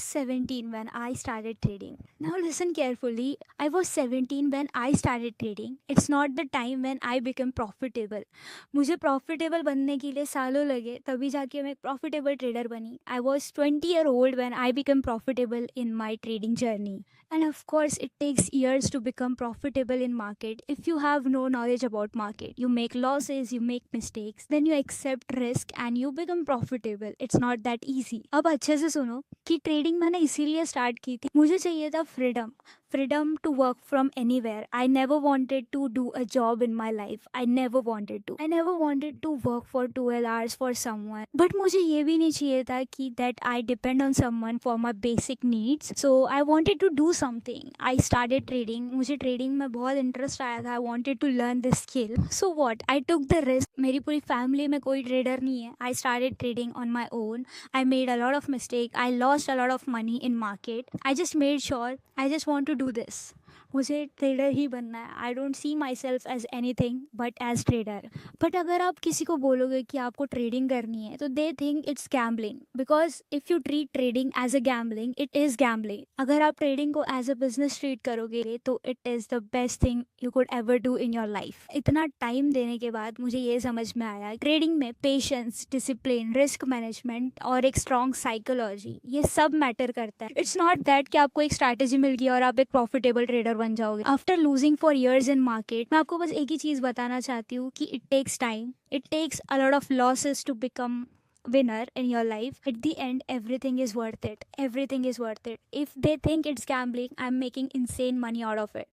was 17 when I started trading. Now, listen carefully. I was 17 when I started trading. It's not the time when I became profitable. मुझे profitable बनने के लिए सालों लगे, तभी जाके मैं एक profitable trader बनी. I was 20 year old when I became profitable in my trading journey. And of course, it takes years to become profitable in market. If you have no knowledge about market, you make losses, you make mistakes, then you accept risk and you become profitable. It's not that easy. अब अच्छे से सुनो कि trading मैंने इसीलिए start की थी, मुझे चाहिए था freedom. freedom to work from anywhere. I never wanted to do a job in my life. I never wanted to. I never wanted to work for 12 hours for someone. But मुझे ये भी नहीं चाहिए था कि that I depend on someone for my basic needs. So I wanted to do something. I started trading. मुझे trading में बहुत interest आया था. I wanted to learn this skill. So what? I took the risk. मेरी पूरी family में कोई trader नहीं है. I started trading on my own. I made a lot of mistakes. I lost a lot of money in market. I just made sure I just want to do this. मुझे trader ही बनना है. I don't see myself as anything but as trader. But अगर आप किसी को बोलोगे कि आपको ट्रेडिंग करनी है तो they think it's gambling, because if you treat trading as a gambling, it is gambling. अगर आप ट्रेडिंग को एज अ बिजनेस ट्रीट करोगे तो it is the best thing you could ever do in your life. इतना time देने के बाद मुझे ये समझ में आया ट्रेडिंग में पेशेंस, डिसिप्लिन, रिस्क मैनेजमेंट और एक स्ट्रॉन्ग साइकोलॉजी, ये सब मैटर करता है. इट्स नॉट दैट कि आपको एक स्ट्रैटेजी मिल गई और आप एक प्रॉफिटेबल ट्रेडर बन जाओगे. After losing for years in market, मैं आपको बस एक ही चीज बताना चाहती हूँ कि it takes time, it takes a lot of losses to become winner in your life. At the end, everything is worth it. Everything is worth it. If they think it's gambling, I'm making insane money out of it.